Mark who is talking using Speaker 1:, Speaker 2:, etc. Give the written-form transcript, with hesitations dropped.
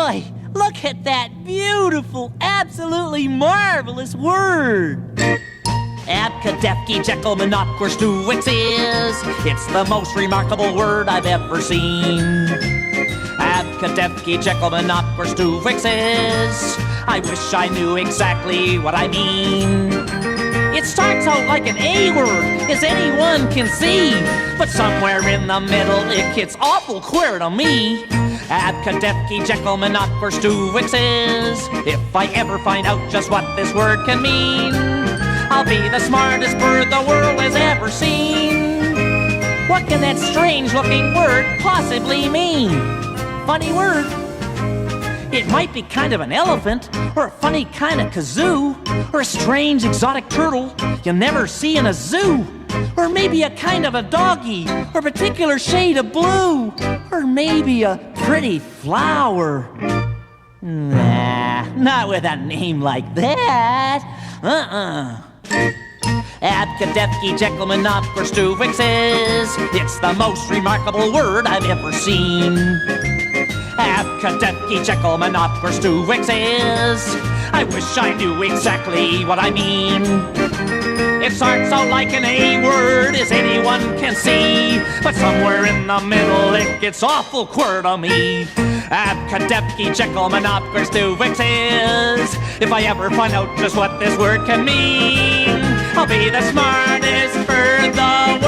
Speaker 1: boy, look at that beautiful, absolutely marvelous word. ABC-DEF-GHI It's the most remarkable word I've ever seen. ABC-DEF-GHI I wish I knew exactly what I mean. It starts out like an A word, as anyone can see, but somewhere in the middle it gets awful queer to me. ABC-DEF-GHI If I ever find out just what this word can mean, I'll be the smartest bird the world has ever seen. What can that strange-looking word possibly mean? Funny word? It might be kind of an elephant, or a funny kind of kazoo, or a strange exotic turtle you'll never see in a zoo, or maybe a kind of a doggy, or a particular shade of blue, or maybe a pretty flower. Nah, not with a name like that. ABC-DEF-GHI It's the most remarkable word I've ever seen. ABC-DEF-GHI I wish I knew exactly what I mean. It starts out like an A word, as anyone can see, but somewhere in the middle it gets awful queer to me. ABC-DEF-GHI If I ever find out just what this word can mean, I'll be the smartest bird the